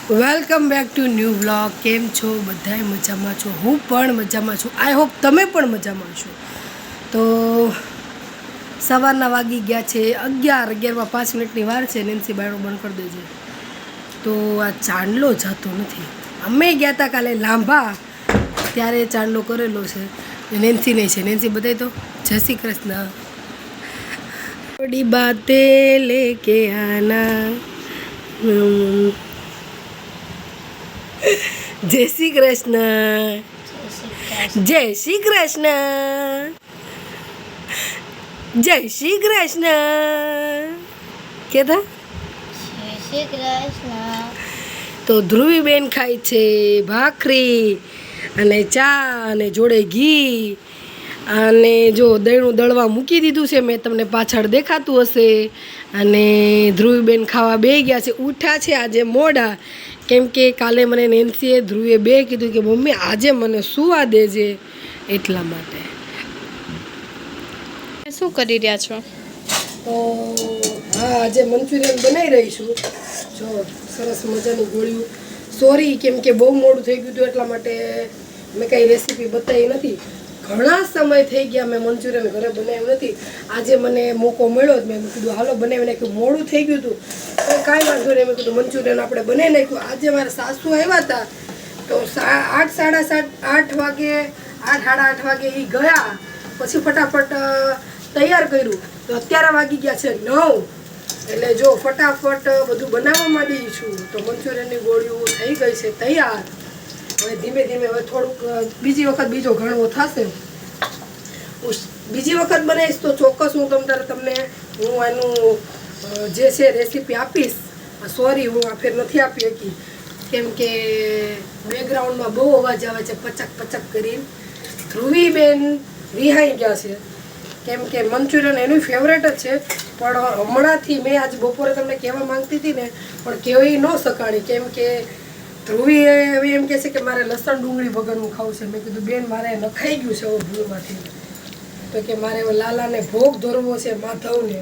Welcome back to new vlog. કેમ છો બધાય? મજામાં છો? હું પણ મજામાં છું. આઈ હોપ તમે પણ મજામાં છો. તો સવારના વાગી ગયા છે 11:11 5 મિનિટની વાર છે. નેન્સી બાયણું બંધ કરી દેજે. તો આ ચાંદલો જતો નથી. અમે ગયા હતા કાલે લાંભા, ત્યારે ચાંદલો કરેલો છે. નેન્સી નહીં છે. નેન્સી બધાય તો જય શ્રી કૃષ્ણ. થોડી બાતે લેકે આના, જય શ્રી કૃષ્ણ. જય શ્રી કૃષ્ણ. જય શ્રી કૃષ્ણ. કેતા જય શ્રી કૃષ્ણ. તો ધ્રુવીબેન ખાય છે ભાખરી અને ચા અને જોડે ઘી, અને જો દહીંનું દળવા મૂકી દીધું છે. મેં તમને પાછળ દેખાતું હશે. અને ધ્રુવીબેન ખાવા બે ગયા છે. ઉઠ્યા છે આજે મોડા, કેમ કે કાલે મને નેન્સીએ ધ્રુવે બે કીધું કે મમ્મી આજે મને સુવા દેજે, એટલા માટે. શું કરી રહ્યા છો? તો હા, આજે મંચુરિયન બનાવી રહી છું. જો સરસ મજાની ગોળીઓ. સોરી, કેમ કે બહુ મોડું થઈ ગયું હતું, એટલા માટે મેં કાંઈ રેસીપી બતાવી નથી. ઘણા સમય થઈ ગયા મેં મંચુરિયન ઘરે બનાવ્યું નથી. આજે મને મોકો મળ્યો જ, મેં કીધું હાલો બનાવી નાખ્યું. મોડું થઈ ગયું હતું તો કાંઈ વાંધો નહીં, મેં કીધું મંચુરિયન આપણે બનાવી નાખ્યું. આજે મારા સાસુ આવ્યા હતા તો 8 સાડા 8 વાગે 8 સાડા 8 વાગે એ ગયા. પછી ફટાફટ તૈયાર કર્યું તો અત્યારે વાગી ગયા છે 9. એટલે જો ફટાફટ બધું બનાવવા માંડી છું. તો મંચુરિયનની ગોળીઓ થઈ ગઈ છે તૈયાર. હવે ધીમે ધીમે હવે થોડુંક બીજી વખત બીજો ઘણવો થશે. બીજી વખત બનાવીશ તો ચોક્કસ હું તમને હું એનું જે છે રેસીપી આપીશ. સોરી, હું આ ફેર નથી આપી શકી, કેમ કે બેકગ્રાઉન્ડમાં બહુ અવાજ આવે છે પચક પચક કરીને. ધ્રુવીબેન રિહાઈ ગયા છે, કેમ કે મંચુરિયન એનું ફેવરેટ જ છે. પણ હમણાંથી મેં આજ બપોરે તમને કહેવા માંગતી હતી ને, પણ કહેવાય ન શકાણી, કેમ કે ધ્રુવી એવી એમ કહે છે કે મારે લસણ ડુંગળી વગરનું ખાવું છે. મેં કીધું બેન મારે નખાઈ ગયું છે હવે ભૂલમાંથી, તો કે મારે હવે લાલાને ભોગ ધરવો છે માધવને.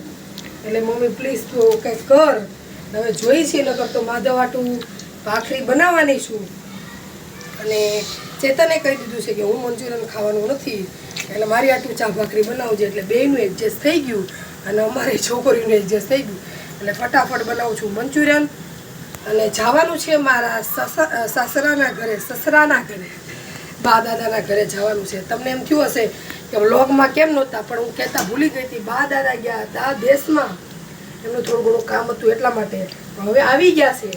એટલે મમ્મી પ્લીઝ તું કંઈક કર. હવે જોઈ છે નકર તો માધવ આટું ભાખરી બનાવવાની છું. અને ચેતને કહી દીધું છે કે હું મંચુરિયન ખાવાનું નથી, એટલે મારી આટલું ચા ભાખરી બનાવજે. એટલે બેયનું એડજસ્ટ થઈ ગયું અને અમારી છોકરીનું એડજસ્ટ થઈ ગયું. એટલે ફટાફટ બનાવું છું મંચુરિયન. અને જવાનું છે મારા સસરાના ઘરે, બા દાદાના ઘરે જવાનું છે. તમને એમ થયું હશે કે વ્લોગમાં કેમ નહોતા, પણ હું કહેતા ભૂલી ગઈ હતી. બા દાદા ગયા હતા દેશમાં, એમનું થોડું ઘણું કામ હતું એટલા માટે. હવે આવી ગયા છે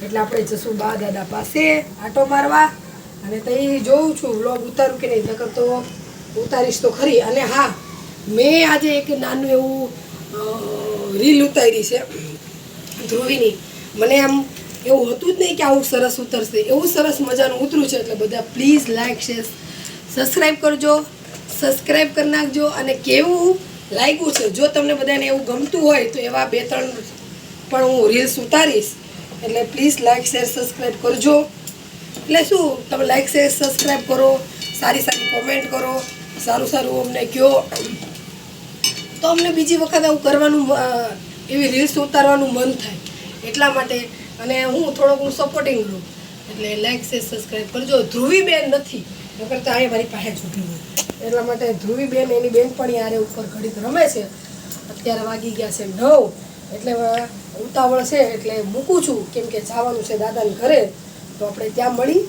એટલે આપણે જશું બા દાદા પાસે આટો મારવા. અને ત્યાં જોઉં છું વ્લોગ ઉતારું કે નહીં, નકર તો ઉતારીશ તો ખરી. અને હા, મેં આજે એક નાનું એવું રીલ ઉતારી છે ધ્રુવીની. મને આમ એવું હતું જ નહીં કે આવું સરસ ઉતરશે. એવું સરસ મજાનું ઉતર્યું છે. એટલે બધા પ્લીઝ લાઈક શેર સબસ્ક્રાઈબ કરજો, સબસ્ક્રાઈબ કરી નાખજો. અને કેવું લાગ્યું છે, જો તમને બધાને એવું ગમતું હોય તો એવા 2-3 પણ હું રીલ્સ ઉતારીશ. એટલે પ્લીઝ લાઈક શેર સબસ્ક્રાઈબ કરજો. એટલે શું, તમે લાઈક શેર સબસ્ક્રાઈબ કરો, સારી સારી કોમેન્ટ કરો, સારું સારું અમને કહો, તો અમને બીજી વખત આવું કરવાનું, એવી રીલ્સ ઉતારવાનું મન થાય. એટલા માટે. અને હું થોડોક સપોર્ટિંગ કરું, એટલે લાઈક શેર સબસ્ક્રાઈબ કરજો. ધ્રુવીબેન નથી, નકર તો અહીંયા મારી પાસે જ ઊભી હોય. એટલા માટે ધ્રુવીબેન એની બેનપણી આરે ઉપર ઘડીક રમે છે. અત્યારે વાગી ગયા છે 9, એટલે ઉતાવળ છે એટલે મૂકું છું, કેમ કે જવાનું છે દાદાને ઘરે. તો આપણે ત્યાં મળી.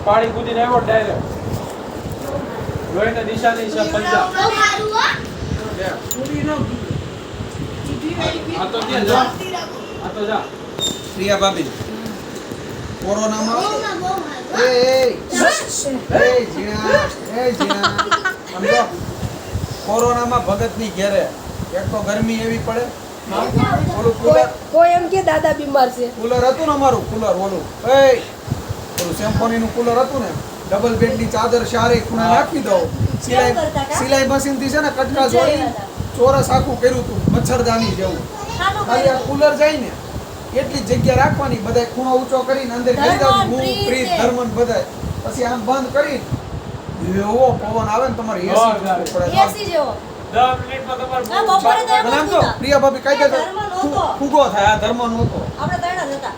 પાણી કૂદીને આવ્યો ડાયરેક્ટ જોઈને દિશાની છે પંજા. આ તો ત્યાં જા, આ તો જા. પ્રિયા ભાભી કોરોનામાં કોરોનામાં ભગતની ઘેરે એક તો ગરમી એવી પડે, ઓલું કુલર, કોઈ એમ કે દાદા બીમાર છે. કુલર હતું ને અમારું કુલર, ઓલું સેમ્પોનીનું કુલર હતું ને, ડબલ બેડની ચાદર ચારે ખૂણે નાખી દઉં. સિલાઈ મશીન થી છે ને કટકા જોડી ચોરસ આખું કર્યું હતું મચ્છરદાની જેવું. ખાલી આ કુલર જાય ને એટલી જગ્યા રાખવાની, બધા ખૂણો ઊંચો કરીને અંદર કરી દેવાનું. હું ફ્રીજ ધર્મન બધા પછી આમ બંધ કરી એવો પવન આવે ને તમારે એસી જેવો. 10 મિનિટમાં તમારું પ્રિયા ભાભી કઈ દે ફૂગો થાય. આ ધર્મનો હતો, આપણે તૈયાર હતા.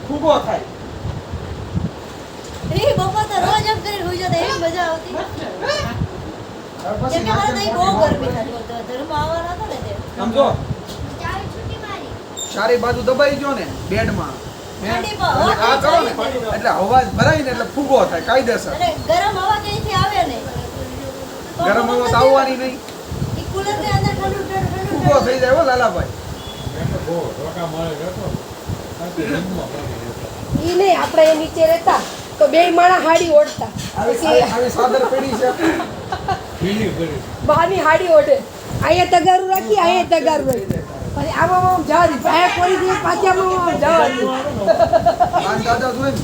ફૂગો થાય. મજા આવતી હવે પછી કેમ કે મારે તો નાખે બહુ ગરમી થતી હતો ધર્મ આવવાનો હતો ને તે સમજો ચારે બાજુ દબાઈ ગયો ને બેડમાં ઠંડી પણ અને આ કરો ને એટલે અવાજ ભરાય ને એટલે ફૂગો થાય કાયદેસર અને ગરમ હવા ક્યાંયથી આવે નહીં ગરમ હવા તો આવવાની નહીં ઈ કુલર ની અંદર ઠંડુ ઠંડુ ફૂગો થઈ જાય હો લાલાભાઈ ઈ નહીં આપણે એ નીચે રહેતા તો બે માણા હાડી ઓઢતા આવી સાદર પેઢી છે બહારની હાડી ઓઢે અહીંયા તગારું રાખી અહીંયા તગારું રાખી પછી આમાં આમ જવા દી આ કોઈ દી પાછી આમાં જવા દી આમ દાદા જોઈ ને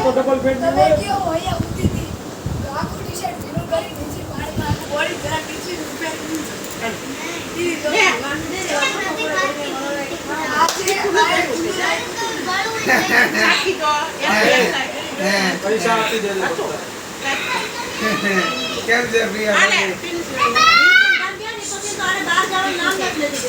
ડબલ બેડ તમે કેવો અહીંયા ઊંધી હતી આખું ટી-શર્ટ ઢીલું કરી નીચે પાણીમાં આખું બોડી જરા નીચે ઉભેલી પૈસા આપી દેજો કેમ છે પ્રિયા બહાર જવાનું નામ નથી લેતી